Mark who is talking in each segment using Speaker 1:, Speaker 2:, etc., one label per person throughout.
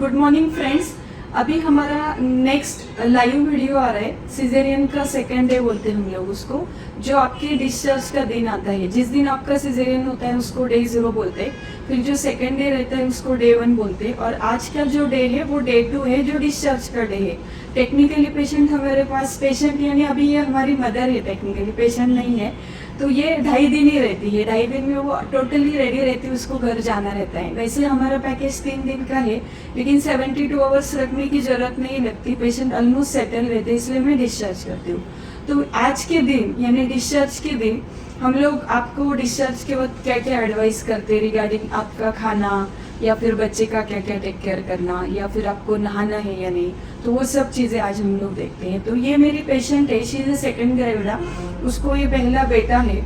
Speaker 1: Good morning friends. अभी हमारा next live video आ रहा है। सिजेरियन का सेकेंड डे बोलते हैं हम लोग उसको, जो आपके डिस्चार्ज का दिन आता है। जिस दिन आपका सिजेरियन होता है उसको डे 0 बोलते हैं, फिर जो सेकेंड डे रहता है उसको डे 1 बोलते हैं, और आज का जो डे है वो डे 2 है, जो डिस्चार्ज का डे है। टेक्निकली पेशेंट हमारे पास, पेशेंट यानी अभी ये हमारी मदर है, टेक्निकली पेशेंट नहीं है। तो ये 2.5 दिन ही रहती है, 2.5 दिन में वो टोटली रेडी रहती है, उसको घर जाना रहता है। वैसे हमारा पैकेज 3 दिन का है, लेकिन 72 आवर्स रखने की जरूरत नहीं लगती, पेशेंट ऑलमोस्ट सेटल रहते हैं, इसलिए मैं डिस्चार्ज करती हूँ। तो आज के दिन यानी डिस्चार्ज के दिन हम लोग आपको डिस्चार्ज के वक्त क्या क्या एडवाइस करते हैं रिगार्डिंग आपका खाना, या फिर बच्चे का क्या क्या टेक केयर करना, या फिर आपको नहाना है या नहीं, तो वो सब चीज़ें आज हम लोग देखते हैं। तो ये मेरी पेशेंट है, she is a second gravida, उसको ये पहला बेटा है।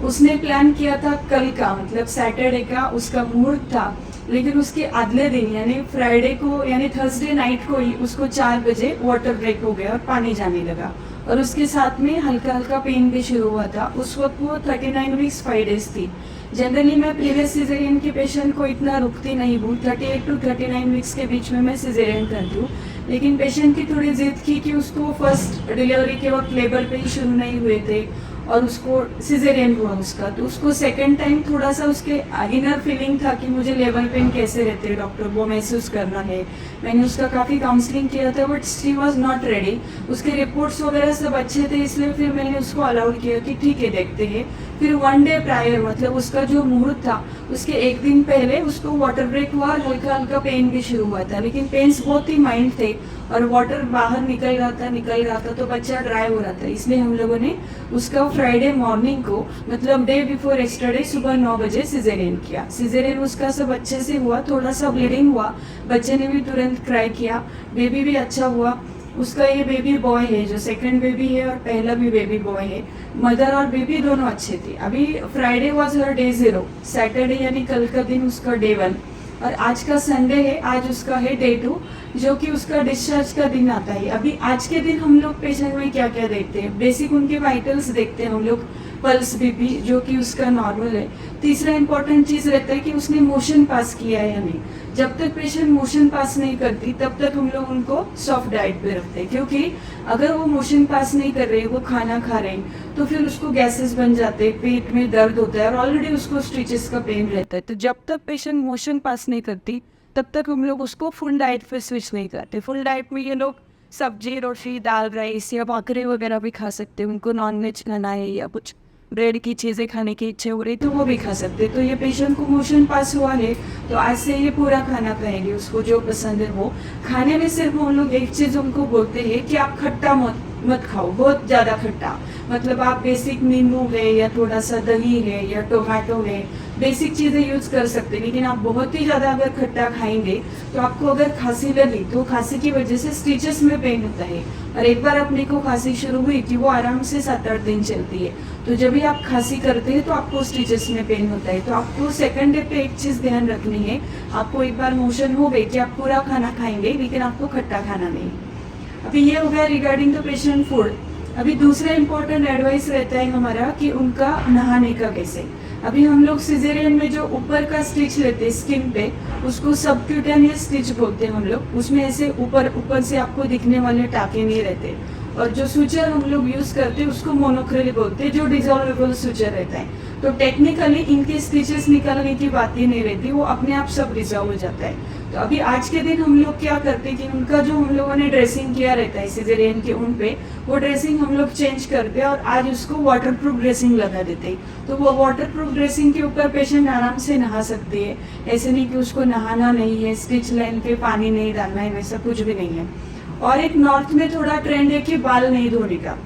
Speaker 1: उसने प्लान किया था कल का, मतलब सैटरडे का उसका मुहूर्त था, लेकिन उसके अगले दिन यानी फ्राइडे को यानी थर्सडे नाइट को ही उसको 4 बजे वाटर ब्रेक हो गया और पानी जाने लगा, और उसके साथ में हल्का हल्का पेन भी शुरू हुआ था। उस वक्त वो 39 वीक्स 5 डेज थी। जनरली मैं प्रीवियस सिजेरियन के पेशेंट को इतना रुकती नहीं हूँ, 38 टू 39 वीक्स के बीच में मैं सिजेरियन करती हूँ, लेकिन पेशेंट की थोड़ी जिद की कि उसको फर्स्ट डिलीवरी के वक्त लेबर पे ही शुरू नहीं हुए थे और उसको सिजेरियन हुआ उसका, तो उसको सेकंड टाइम थोड़ा सा उसके इनर फीलिंग था कि मुझे लेबर पेन कैसे रहते हैं डॉक्टर, वो महसूस करना है। मैंने उसका काफ़ी काउंसलिंग किया था, but she was not ready. उसके रिपोर्ट्स वगैरह सब अच्छे थे, इसलिए फिर मैंने उसको अलाउड किया कि ठीक है देखते हैं। फिर 1 डे प्रायर, मतलब उसका जो मुहूर्त था उसके 1 दिन पहले उसको वाटर ब्रेक हुआ और हल्का हल्का पेन भी शुरू हुआ था, लेकिन पेन्स बहुत ही माइल्ड थे और वाटर बाहर निकल रहा था तो बच्चा ड्राई हो रहा था, इसलिए हम लोगों ने उसका फ्राइडे मॉर्निंग को, मतलब डे बिफोर एक्स्ट्रा सुबह 9 बजे सिजेरियन किया। सिजेरियन उसका सब अच्छे से हुआ, थोड़ा सा ब्लीडिंग हुआ, बच्चे ने भी तुरंत क्राई किया, बेबी भी अच्छा हुआ। उसका ये बेबी बॉय है, जो सेकंड बेबी है और पहला भी बेबी बॉय है। मदर और बेबी दोनों अच्छे थे। अभी Friday was her day 0, Saturday यानी कल का दिन उसका डे 1, और आज का संडे है, आज उसका है डे 2, जो कि उसका डिस्चार्ज का दिन आता है। अभी आज के दिन हम लोग पेशेंट में क्या क्या देखते हैं, बेसिक उनके वाइटल्स देखते हैं हम लोग, पल्स बीपी जो कि उसका नॉर्मल है। तीसरा इंपॉर्टेंट चीज़ रहता है कि उसने मोशन पास किया है या नहीं। जब तक पेशेंट मोशन पास नहीं करती तब तक हम लोग उनको सॉफ्ट डाइट पे रखते हैं, क्योंकि अगर वो मोशन पास नहीं कर रहे, वो खाना खा रहे हैं, तो फिर उसको गैसेस बन जाते हैं, पेट में दर्द होता है और ऑलरेडी उसको स्टिचेस का पेन रहता है। तो जब तक पेशेंट मोशन पास नहीं करती तब तक हम लोग उसको फुल डाइट पे स्विच नहीं करते। फुल डाइट में ये लोग सब्जी, रोटी, दाल, राइस या बकरे वगैरह भी खा सकते हैं। उनको नॉनवेज खाना है या कुछ ब्रेड की चीज़ें खाने की इच्छा हो रही तो वो भी खा सकते। तो ये पेशेंट को मोशन पास हुआ है तो आज से ये पूरा खाना खाएंगे, उसको जो पसंद है वो खाने में। सिर्फ हम लोग एक चीज़ उनको बोलते हैं कि आप खट्टा मत खाओ, बहुत ज़्यादा खट्टा, मतलब आप बेसिक नींबू है या थोड़ा सा दही है या टोमेटो है, बेसिक चीज़ें यूज़ कर सकते हैं। लेकिन आप बहुत ही ज़्यादा अगर खट्टा खाएंगे तो आपको अगर खांसी लगी तो खांसी की वजह से स्टिचेस में पेन होता है, और एक बार अपने को खांसी शुरू हुई कि वो आराम से 7-8 दिन चलती है। तो जब भी आप खांसी करते हैं तो आपको स्टिचेस में पेन होता है। तो आपको सेकंड डे पे एक चीज़ ध्यान रखनी है, आपको एक बार मोशन हो गई कि आप पूरा खाना खाएंगे लेकिन आपको खट्टा खाना नहीं। अभी ये हो गया रिगार्डिंग द पेशेंट फूड। अभी दूसरा इंपॉर्टेंट एडवाइस रहता है हमारा कि उनका नहाने का कैसे। अभी हम लोग सिजेरियन में जो ऊपर का स्टिच लेते हैं स्किन पे, उसको सबक्यूटेनियस स्टिच बोलते हैं हम लोग। उसमें ऐसे ऊपर से आपको दिखने वाले टाके नहीं रहते, और जो सूचर हम लोग यूज करते हैं उसको मोनोक्रिल बोलते हैं, जो डिजॉल्वेबल सूचर रहता है। तो टेक्निकली इनके स्टिचेस निकालने की बात ही नहीं रहती, वो अपने आप सब रिजॉल्व हो जाता है। तो अभी आज के दिन हम लोग क्या करते हैं कि उनका जो हम लोगों ने ड्रेसिंग किया रहता है सिजेरियन के उन पे, वो ड्रेसिंग हम लोग चेंज करते हैं और आज उसको वाटरप्रूफ ड्रेसिंग लगा देते हैं। तो वो वाटरप्रूफ ड्रेसिंग के ऊपर पेशेंट आराम से नहा सकती है। ऐसे नहीं कि उसको नहाना नहीं है, स्टिच लाइन पे पानी नहीं डालना है, वैसा कुछ भी नहीं है। और एक नॉर्थ में थोड़ा ट्रेंड है कि बाल नहीं धोने का,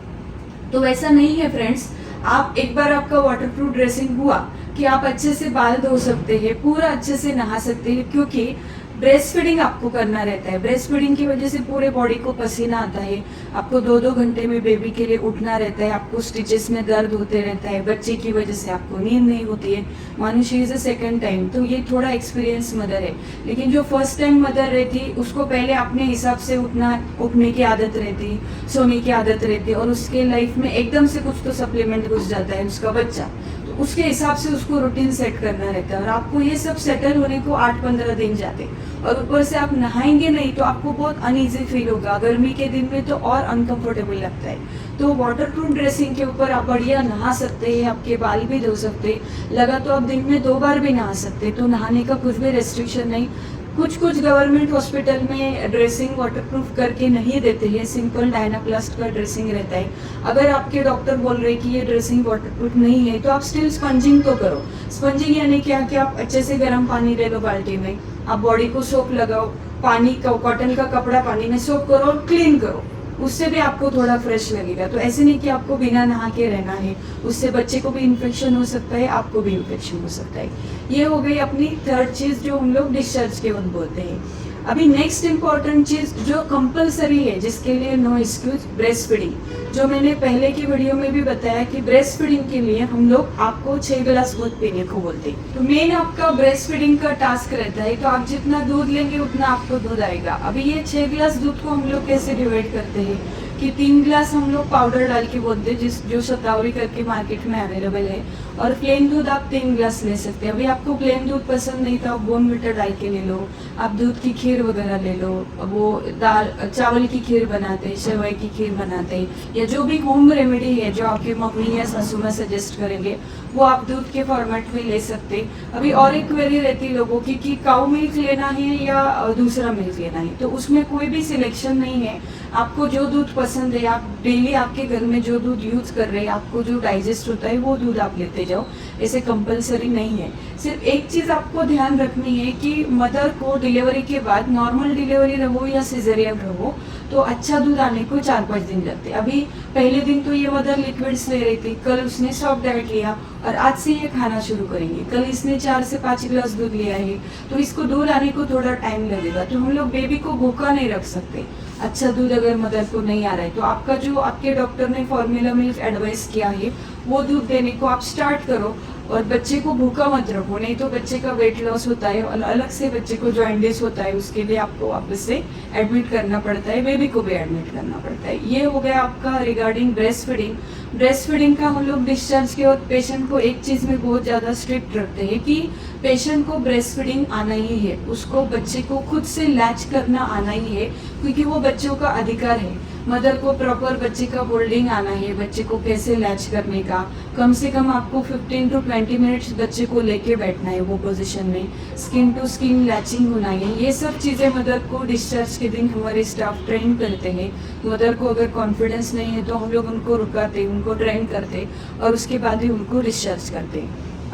Speaker 1: तो वैसा नहीं है फ्रेंड्स। आप एक बार आपका वाटरप्रूफ ड्रेसिंग हुआ कि आप अच्छे से बाल धो सकते हैं, पूरा अच्छे से नहा सकते हैं, क्योंकि ब्रेस्ट फीडिंग आपको करना रहता है। ब्रेस्ट फीडिंग की वजह से पूरे बॉडी को पसीना आता है, आपको 2-2 घंटे में बेबी के लिए उठना रहता है, आपको स्टिचेस में दर्द होते रहता है, बच्चे की वजह से आपको नींद नहीं होती है। मानुषी इज अ सेकंड टाइम, तो ये थोड़ा एक्सपीरियंस मदर है। लेकिन जो फर्स्ट टाइम मदर रहती उसको पहले अपने हिसाब से उठने की आदत रहती, सोने की आदत रहती, और उसके लाइफ में एकदम से कुछ तो सप्लीमेंट घुस जाता है उसका बच्चा, तो उसके हिसाब से उसको रूटीन सेट करना रहता है और आपको ये सब सेटल होने को 8-15 दिन जाते और ऊपर से आप नहाएंगे नहीं तो आपको बहुत अनईजी फील होगा। गर्मी के दिन में तो और अनकंफर्टेबल लगता है। तो वाटरप्रूफ ड्रेसिंग के ऊपर आप बढ़िया नहा सकते हैं, आपके बाल भी धो सकते हैं, लगा तो आप दिन में 2 बार भी नहा सकते हैं, तो नहाने का कुछ भी रेस्ट्रिक्शन नहीं। कुछ गवर्नमेंट हॉस्पिटल में ड्रेसिंग वाटरप्रूफ करके नहीं देते हैं, सिंपल डायनाप्लास्ट का ड्रेसिंग रहता है। अगर आपके डॉक्टर बोल रहे हैं कि ये ड्रेसिंग वाटरप्रूफ नहीं है तो आप स्टिल स्पंजिंग तो करो। स्पंजिंग यानी क्या कि आप अच्छे से गर्म पानी ले लो बाल्टी में, आप बॉडी को सोप लगाओ, पानी का कॉटन का कपड़ा पानी में सोप करो और क्लीन करो, उससे भी आपको थोड़ा फ्रेश लगेगा। तो ऐसे नहीं कि आपको बिना नहा के रहना है, उससे बच्चे को भी इन्फेक्शन हो सकता है, आपको भी इन्फेक्शन हो सकता है। ये हो गई अपनी थर्ड चीज जो हम लोग डिस्चार्ज के वक्त बोलते हैं। अभी नेक्स्ट इम्पॉर्टेंट चीज जो कंपलसरी है, जिसके लिए नो एक्सक्यूज, ब्रेस्ट फीडिंग। जो मैंने पहले की वीडियो में भी बताया कि ब्रेस्ट फीडिंग के लिए हम लोग आपको 6 गिलास दूध पीने को बोलते हैं। तो मेन आपका ब्रेस्ट फीडिंग का टास्क रहता है, तो आप जितना दूध लेंगे उतना आपको दूध आएगा। अभी ये 6 गिलास दूध को हम लोग कैसे डिवाइड करते हैं कि 3 गिलास हम लोग पाउडर डाल के बोलते हैं, जो शतावरी करके मार्केट में अवेलेबल है, और प्लेन दूध आप 3 गिलास ले सकते हैं। अभी आपको प्लेन दूध पसंद नहीं तो आप बोर्नविटा डाल के ले लो, आप दूध की खीर वगैरह ले लो, वो दाल चावल की खीर बनाते, सेवई की खीर बनाते, या जो भी होम रेमेडी है जो आपकी मम्मी या सासू माँ सजेस्ट करेंगे वो आप दूध के फॉर्मेट में ले सकते। अभी और एक क्वेरी रहती है लोगों की कि काऊ मिल्क लेना है या दूसरा मिल्क लेना है, तो उसमें कोई भी सिलेक्शन नहीं है। आपको जो दूध पसंद है, आप डेली आपके घर में जो दूध यूज कर रहे हैं, आपको जो डाइजेस्ट होता है वो दूध आप लेते जाओ, ऐसे कंपलसरी नहीं है। सिर्फ एक चीज आपको ध्यान रखनी है कि मदर को डिलीवरी के बाद, नॉर्मल डिलीवरी रहो या सिजेरियन रहो, तो अच्छा दूध आने को 4-5 दिन लगते। अभी पहले दिन तो ये मदर लिक्विड्स ले रही थी, कल उसने सॉफ्ट डाइट लिया और आज से ये खाना शुरू करेंगे, कल इसने 4 से 5 गिलास दूध लिया है, तो इसको दूध आने को थोड़ा टाइम लगेगा। तो हम लोग बेबी को भूखा नहीं रख सकते। अच्छा दूध अगर मदर को नहीं आ रहा है तो आपका जो आपके डॉक्टर ने फॉर्मूला मिल्क एडवाइस किया है वो दूध देने को आप स्टार्ट करो, और बच्चे को भूखा मत रखो, नहीं तो बच्चे का वेट लॉस होता है और अलग से बच्चे को जॉइंटिस होता है, उसके लिए आपको वापस से एडमिट करना पड़ता है, बेबी को भी एडमिट करना पड़ता है। ये हो गया आपका regarding breast feeding. Breast feeding का हम लोग डिस्चार्ज के वक्त पेशेंट को एक चीज में बहुत ज्यादा स्ट्रिक्ट रखते हैं कि पेशेंट को ब्रेस्ट फीडिंग आना ही है, उसको बच्चे को खुद से लैच करना आना ही है, क्योंकि वो बच्चों का अधिकार है। मदर को प्रॉपर बच्चे का होल्डिंग आना है, बच्चे को कैसे लैच करने का, कम से कम आपको 15 to 20 मिनट्स बच्चे को लेके बैठना है वो पोजीशन में, स्किन टू स्किन लैचिंग होना है। ये सब चीज़ें मदर को डिस्चार्ज के दिन हमारे स्टाफ ट्रेन करते हैं। मदर को अगर कॉन्फिडेंस नहीं है तो हम लोग उनको रुकाते, उनको ट्रेन करते और उसके बाद ही उनको डिस्चार्ज करते।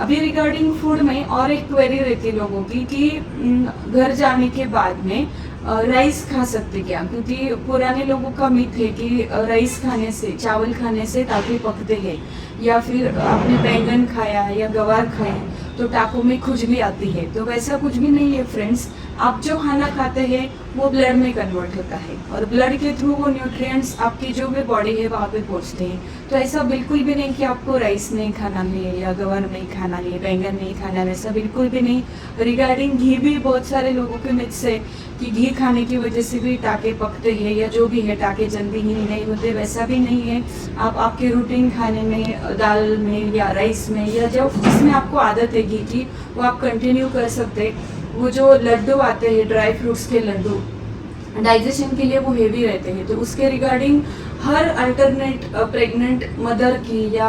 Speaker 1: अभी रिगार्डिंग फूड में और एक क्वेरी रहती है लोगों की कि घर जाने के बाद में राइस खा सकते क्या, क्योंकि पुराने लोगों का मिथ है कि राइस खाने से, चावल खाने से टाँके पकते हैं, या फिर आपने बैंगन खाया या गवार खाया तो टाँकों में खुजली आती है। तो वैसा कुछ भी नहीं है फ्रेंड्स। आप जो खाना खाते हैं वो ब्लड में कन्वर्ट होता है और ब्लड के थ्रू वो न्यूट्रिएंट्स आपकी जो भी बॉडी है वहाँ पे पहुँचते हैं। तो ऐसा बिल्कुल भी नहीं कि आपको राइस नहीं खाना है या गवार नहीं खाना है, बैंगन नहीं खाना है, वैसा बिल्कुल भी नहीं। रिगार्डिंग घी भी बहुत सारे लोगों के मिथ से कि घी खाने की वजह से भी टाँके पकते हैं या जो भी है टाँके जल्दी ही नहीं होते, वैसा भी नहीं है। आप आपके रूटीन खाने में, दाल में या राइस में या जो जिसमें आपको आदत है घी की, वो आप कंटिन्यू कर सकते। वो जो लड्डू आते हैं, ड्राई फ्रूट्स के लड्डू, डाइजेशन के लिए वो हेवी रहते हैं, तो उसके रिगार्डिंग हर अल्टरनेट प्रेग्नेंट मदर की या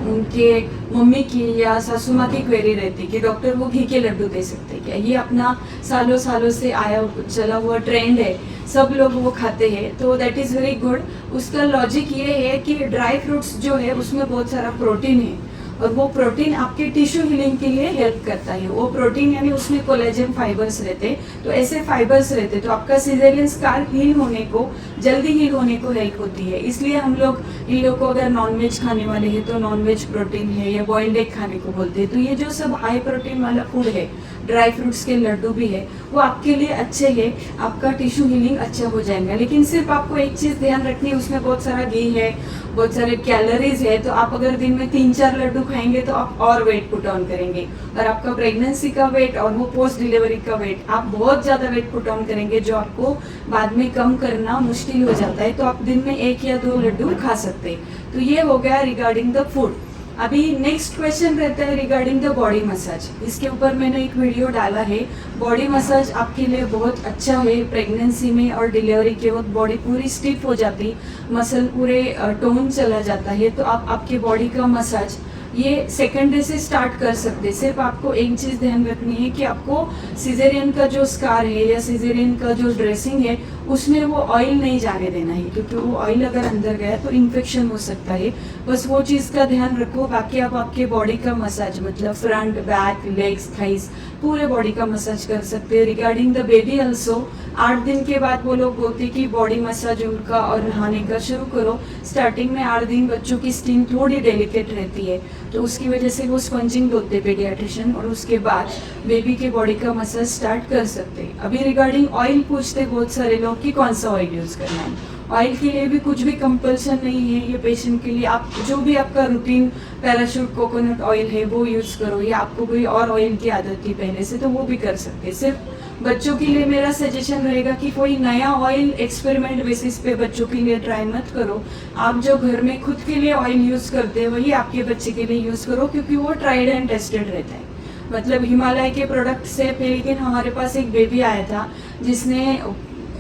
Speaker 1: उनके मम्मी की या सासू माँ की क्वेरी रहती है कि डॉक्टर वो घी के लड्डू दे सकते हैं क्या। ये अपना सालों सालों से आया चला हुआ ट्रेंड है, सब लोग वो खाते हैं, तो दैट इज़ वेरी गुड। उसका लॉजिक ये है कि ड्राई फ्रूट्स जो है उसमें बहुत सारा प्रोटीन है और वो प्रोटीन आपके टिश्यू हीलिंग के लिए हेल्प करता है। वो प्रोटीन यानी उसमें कोलेजन फाइबर्स रहते, तो ऐसे फाइबर्स रहते तो आपका सिजेरियन स्कार हील होने को, जल्दी हील होने को हेल्प होती है। इसलिए हम लोग इन लोग को अगर नॉनवेज खाने वाले हैं तो नॉनवेज प्रोटीन है या बॉइल्ड एग खाने को बोलते हैं। तो ये जो सब हाई प्रोटीन वाला फूड है, ड्राई फ्रूट्स के लड्डू भी है, वो आपके लिए अच्छे है, आपका टिश्यू हीलिंग अच्छा हो जाएगा। लेकिन सिर्फ आपको एक चीज़ ध्यान रखनी है, उसमें बहुत सारा घी है, बहुत सारे कैलोरीज है, तो आप अगर दिन में 3-4 लड्डू खाएंगे तो आप और वेट पुट ऑन करेंगे, और आपका प्रेगनेंसी का वेट और वो पोस्ट डिलीवरी का वेट, आप बहुत ज़्यादा वेट पुट ऑन करेंगे जो आपको बाद में कम करना मुश्किल हो जाता है। तो आप दिन में 1 या 2 लड्डू खा सकते हैं। तो ये हो गया रिगार्डिंग द फूड। अभी नेक्स्ट क्वेश्चन रहता है रिगार्डिंग द बॉडी मसाज। इसके ऊपर मैंने एक वीडियो डाला है। बॉडी मसाज आपके लिए बहुत अच्छा है। प्रेगनेंसी में और डिलीवरी के वक्त बॉडी पूरी स्टिफ हो जाती, मसल पूरे टोन चला जाता है, तो आप आपके बॉडी का मसाज ये सेकेंड डे से स्टार्ट कर सकते हैं। सिर्फ आपको एक चीज़ ध्यान रखनी है कि आपको सिजेरियन का जो स्कार है या सिजेरियन का जो ड्रेसिंग है उसमें वो ऑयल नहीं जाने देना है, क्योंकि वो ऑयल अगर अंदर गया तो इन्फेक्शन हो सकता है। बस वो चीज़ का ध्यान रखो। बाकी आप आपके बॉडी का मसाज मतलब फ्रंट, बैक, लेग्स, थाइस पूरे बॉडी का मसाज कर सकते हैं। रिगार्डिंग द बेबी ऑल्सो 8 दिन के बाद वो लोग बोलते कि बॉडी मसाज उनका और नहाने का शुरू करो। स्टार्टिंग में 8 दिन बच्चों की स्किन थोड़ी डेलिकेट रहती है, तो उसकी वजह से वो स्पंजिंग बोलते पीडियाट्रिशियन, और उसके बाद बेबी के बॉडी का मसाज स्टार्ट कर सकते हैं। अभी रिगार्डिंग ऑयल पूछते बहुत सारे लोग कि कौन सा ऑयल यूज़ करना है। ऑयल के लिए भी कुछ भी कंपल्सन नहीं है, ये पेशेंट के लिए आप जो भी आपका रूटीन पैराशूट कोकोनट ऑयल है वो यूज़ करो, या आपको कोई और ऑयल की आदत थी पहले से तो वो भी कर सकते हैं। सिर्फ बच्चों के लिए मेरा सजेशन रहेगा कि कोई नया ऑयल एक्सपेरिमेंट बेसिस पे बच्चों के लिए ट्राई मत करो। आप जो घर में खुद के लिए ऑयल यूज़ करते हैं वही आपके बच्चे के लिए यूज़ करो, क्योंकि वो ट्राइड एंड टेस्टेड रहता है। मतलब हिमालय के प्रोडक्ट से फिर लेकिन हमारे पास एक बेबी आया था जिसने,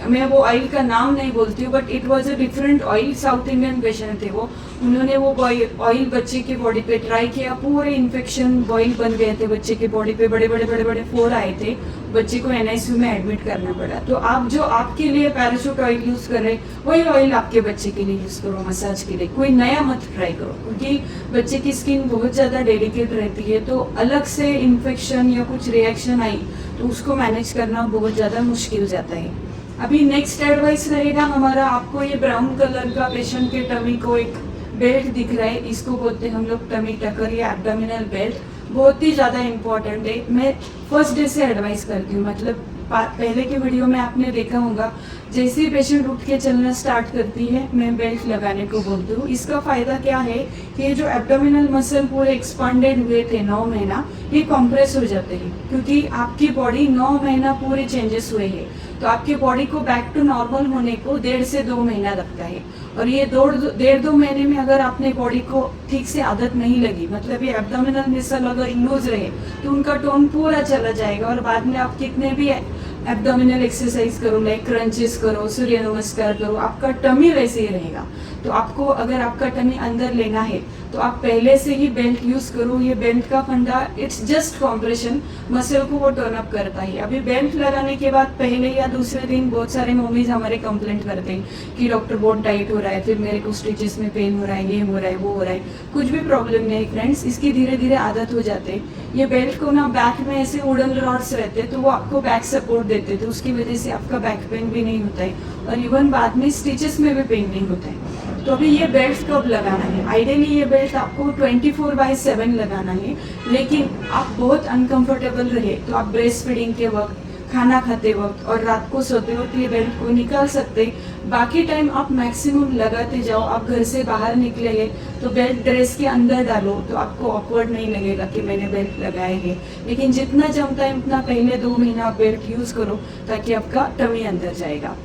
Speaker 1: मैं वो ऑयल का नाम नहीं बोलती हूँ, but it was a different oil, south Indian patient थे वो। उन्होंने वो ऑयल बच्चे की बॉडी पे ट्राई किया, पूरे इन्फेक्शन बॉयल बन गए थे बच्चे की बॉडी पे, बड़े बड़े बड़े बड़े फोर आए थे, बच्चे को एनआईसीयू में एडमिट करना पड़ा। तो आप जो आपके लिए पैराशूट ऑयल यूज़ कर रहे वही ऑयल आपके बच्चे के लिए यूज़ करो मसाज के लिए, कोई नया मत ट्राई करो, क्योंकि बच्चे की स्किन बहुत ज़्यादा डेलिकेट रहती है। तो अलग से इन्फेक्शन या कुछ रिएक्शन आई तो उसको मैनेज करना बहुत ज़्यादा मुश्किल जाता है। अभी नेक्स्ट एडवाइस रहेगा हमारा, आपको ये ब्राउन कलर का पेशेंट के टमी को एक बेल्ट दिख रहा है, इसको बोलते हैं हम लोग टमी टकर या एब्डोमिनल बेल्ट, बहुत ही ज़्यादा इम्पॉर्टेंट है। मैं फर्स्ट डे से एडवाइस करती हूँ, मतलब पहले के वीडियो में आपने देखा होगा, जैसे ही पेशेंट उठ के चलना स्टार्ट करती है मैं बेल्ट लगाने को बोलती हूँ। इसका फ़ायदा क्या है कि ये जो एब्डोमिनल मसल पूरे एक्सपांडेड हुए थे 9 महीना, ये कॉम्प्रेस हो जाते हैं, क्योंकि आपकी बॉडी 9 महीना पूरे चेंजेस हुए हैं। तो आपकी बॉडी को बैक टू नॉर्मल होने को 1.5 से 2 महीना लगता है, और ये 1.5-2 महीने में अगर आपने बॉडी को ठीक से आदत नहीं लगी, मतलब ये एब्डोमिनल मसल अगर इनोज रहे तो उनका टोन पूरा चला जाएगा, और बाद में आप कितने भी एब्डोमिनल एक्सरसाइज करो, लाइक क्रंचेस करो, सूर्य नमस्कार करो, आपका टमी वैसे ही रहेगा। तो आपको अगर आपका टमी अंदर लेना है तो आप पहले से ही बेल्ट यूज़ करो। ये बेल्ट का फंडा इट्स जस्ट कॉम्प्रेशन, मसल को वो टर्न अप करता है। अभी बेल्ट लगाने के बाद पहले या दूसरे दिन बहुत सारे मम्मीज हमारे कंप्लेंट करते हैं कि डॉक्टर बहुत टाइट हो रहा है, फिर मेरे को स्टिचेस में पेन हो रहा है, ये हो रहा है, वो हो रहा है। कुछ भी प्रॉब्लम नहीं फ्रेंड्स, इसकी धीरे धीरे आदत हो जाते हैं। ये बेल्ट को ना बैक में ऐसे वुडन रॉड्स रहते तो वो आपको बैक सपोर्ट देते, तो उसकी वजह से आपका बैक पेन भी नहीं होता है, और इवन बाद में स्टिचेस में भी पेन नहीं होता है। तो अभी ये बेल्ट कब लगाना है? आइडियली ये बेल्ट आपको 24/7 लगाना है, लेकिन आप बहुत अनकंफर्टेबल रहे तो आप ब्रेस्ट फीडिंग के वक्त, खाना खाते वक्त और रात को सोते वक्त ये बेल्ट को निकाल सकते। बाकी टाइम आप मैक्सिमम लगाते जाओ। आप घर से बाहर निकले तो बेल्ट ड्रेस के अंदर डालो तो आपको ऑकवर्ड नहीं लगेगा कि मैंने बेल्ट लगाए है, लेकिन जितना जमता है उतना पहले 2 महीना बेल्ट यूज़ करो ताकि आपका टमी अंदर जाएगा।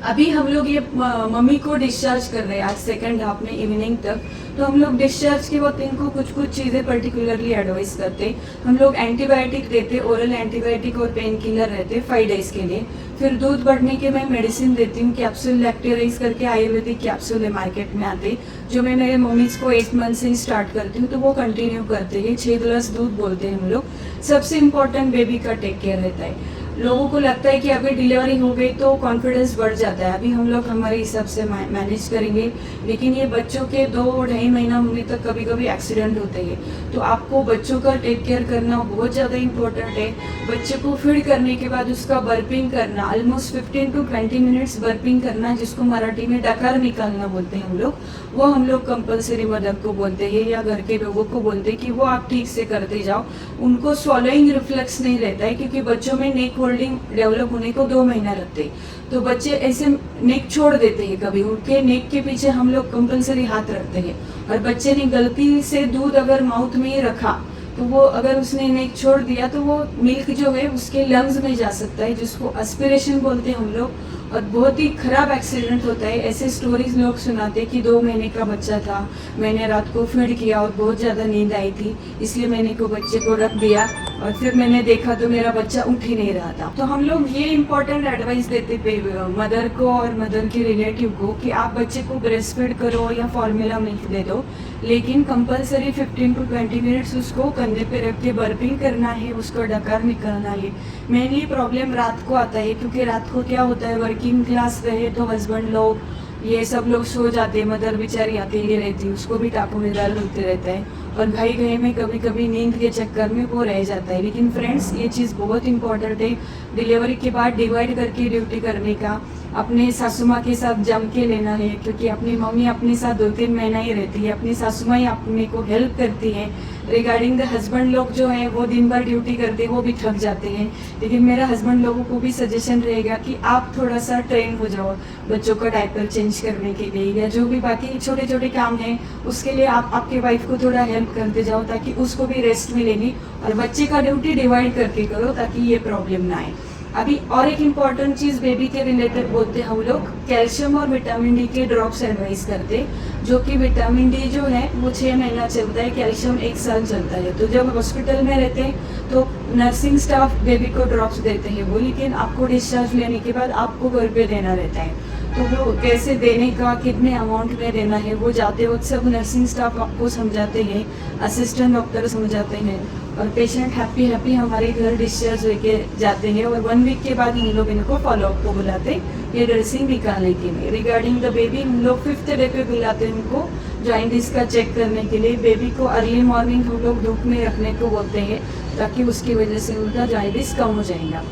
Speaker 1: अभी हम लोग ये मम्मी को डिस्चार्ज कर रहे हैं आज सेकंड हाफ में इवनिंग तक, तो हम लोग डिस्चार्ज के वक्त इनको कुछ कुछ चीज़ें पर्टिकुलरली एडवाइस करते। हम लोग एंटीबायोटिक देते, ओरल एंटीबायोटिक और पेन किलर रहते 5 डेज के लिए। फिर दूध बढ़ने के मैं मेडिसिन देती हूँ, कैप्सूल लैक्टेराइज करके आयुर्वेदिक कैप्सूल है मार्केट में आते, जो मैं मेरे मम्मीज़ को 8 मंथ से ही स्टार्ट करती हूँ, तो वो कंटिन्यू करते हैं। 6 ग्लास दूध बोलते हैं हम लोग। सबसे इम्पोर्टेंट बेबी का टेक केयर रहता है। लोगों को लगता है कि अभी डिलीवरी हो गई तो कॉन्फिडेंस बढ़ जाता है, अभी हम लोग हमारे हिसाब से मैनेज करेंगे, लेकिन ये बच्चों के 2-2.5 महीना होने तक कभी कभी एक्सीडेंट होते हैं। तो आपको बच्चों का टेक केयर करना बहुत ज़्यादा इम्पोर्टेंट है। बच्चे को फीड करने के बाद उसका बर्पिंग करना, ऑलमोस्ट 15 to 20 मिनट्स बर्पिंग करना, जिसको मराठी में डकार निकालना बोलते हैं हम लोग, वो हम लोग कंपल्सरी मदर को बोलते हैं या घर के लोगों को बोलते हैं कि वो आप ठीक से करते जाओ। उनको स्वॉलोइंग रिफ्लेक्स नहीं रहता है, क्योंकि बच्चों में नेक होल्डिंग डेवलप होने को 2 महीना लगते हैं। तो बच्चे ऐसे नेक छोड़ देते हैं, कभी उनके नेक के पीछे हम लोग कंपल्सरी हाथ रखते हैं, और बच्चे ने गलती से दूध अगर माउथ में ही रखा तो वो अगर उसने नेक छोड़ दिया तो वो मिल्क जो है उसके लंग्स में जा सकता है, जिसको एस्पिरेशन बोलते हैं हम लोग, और बहुत ही खराब एक्सीडेंट होता है। ऐसे स्टोरीज लोग सुनाते हैं कि 2 महीने का बच्चा था, मैंने रात को फीड किया और बहुत ज़्यादा नींद आई थी, इसलिए मैंने को बच्चे को रख दिया और फिर मैंने देखा तो मेरा बच्चा उठ ही नहीं रहा था। तो हम लोग ये इंपॉर्टेंट एडवाइस देते पे मदर को और मदर के रिलेटिव को कि आप बच्चे को ब्रेस्ट फीड करो या फॉर्मूला मिल्क दे दो, लेकिन कंपलसरी 15 to 20 मिनट्स उसको कंधे पे रख के बर्पिंग करना है, उसको डकार निकालना है। मेनली प्रॉब्लम रात को आता है, क्योंकि रात को क्या होता है, वर्किंग क्लास रहे तो हस्बैंड लोग ये सब लोग सो जाते हैं, मदर बेचारी अकेली रहती है, उसको भी टाँकों में दर्द होते रहता है और भाई गए में कभी कभी नींद के चक्कर में वो रह जाता है। लेकिन फ्रेंड्स, ये चीज़ बहुत इंपॉर्टेंट है डिलीवरी के बाद डिवाइड करके ड्यूटी करने का। अपने सासू माँ के साथ जम के लेना है, क्योंकि अपनी मम्मी अपने साथ 2-3 महीना ही रहती है, अपनी सासू माँ ही अपने को हेल्प करती है। रिगार्डिंग द हस्बैंड लोग जो है वो दिन भर ड्यूटी करते हैं, वो भी थक जाते हैं। लेकिन मेरा हस्बैंड लोगों को भी सजेशन रहेगा कि आप थोड़ा सा ट्रेन हो जाओ बच्चों का डायपर चेंज करने के लिए, या जो भी बाकी छोटे छोटे काम हैं उसके लिए आप आपके वाइफ को थोड़ा हेल्प करते जाओ, ताकि उसको भी रेस्ट मिलेगी। और बच्चे का ड्यूटी डिवाइड करके करो ताकि ये प्रॉब्लम ना आए। अभी और एक इम्पॉर्टेंट चीज़ बेबी के रिलेटेड बोलते हैं हम लोग, कैल्शियम और विटामिन डी के ड्रॉप्स एडवाइस करते, जो कि विटामिन डी जो है वो 6 महीना चलता है, कैल्शियम 1 साल चलता है। तो जब हॉस्पिटल में रहते हैं तो नर्सिंग स्टाफ बेबी को ड्रॉप्स देते हैं वो, लेकिन आपको डिस्चार्ज लेने के बाद आपको घर पे देना रहता है। तो वो कैसे देने का, कितने अमाउंट में देना है, वो जाते वक्त सब नर्सिंग स्टाफ आपको समझाते हैं, असिस्टेंट डॉक्टर समझाते हैं और पेशेंट हैप्पी हमारे घर डिस्चार्ज लेके जाते हैं। और 1 वीक के बाद हम लोग इनको फॉलोअप को बुलाते हैं ये ड्रेसिंग निकालने के लिए। रिगार्डिंग द बेबी हम लोग 5th डे पे बुलाते हैं उनको जॉइंटिस का चेक करने के लिए। बेबी को अर्ली मॉर्निंग हम लोग धूप में रखने को बोलते हैं, ताकि उसकी वजह से उनका जॉइंटिस कम हो जाएगा।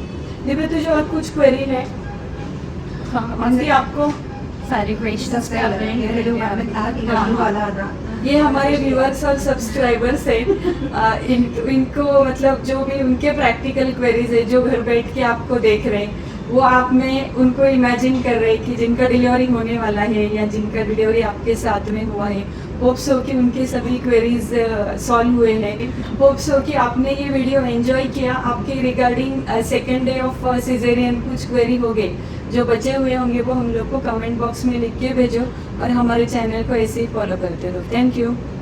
Speaker 1: दिव्या, तुझे और कुछ क्वेरी है?
Speaker 2: हाँ,
Speaker 1: आपको
Speaker 2: सारी क्वेश्चंस पे वाला था।
Speaker 1: ये हमारे व्यूअर्स और सब्सक्राइबर्स हैं, इनको मतलब जो भी उनके प्रैक्टिकल क्वेरीज है, जो घर बैठ के आपको देख रहे हैं, वो आप में उनको इमेजिन कर रहे हैं कि जिनका डिलीवरी होने वाला है या जिनका डिलीवरी आपके साथ में हुआ है। होप्स हो कि उनके सभी क्वेरीज सॉल्व हुए हैं। होप्स हो कि आपने ये वीडियो एंजॉय किया। आपके regarding second day of caesarean कुछ क्वेरी हो गए जो बचे हुए होंगे, वो हम लोग को कमेंट बॉक्स में लिख के भेजो और हमारे चैनल को ऐसे ही फॉलो करते रहो। Thank you.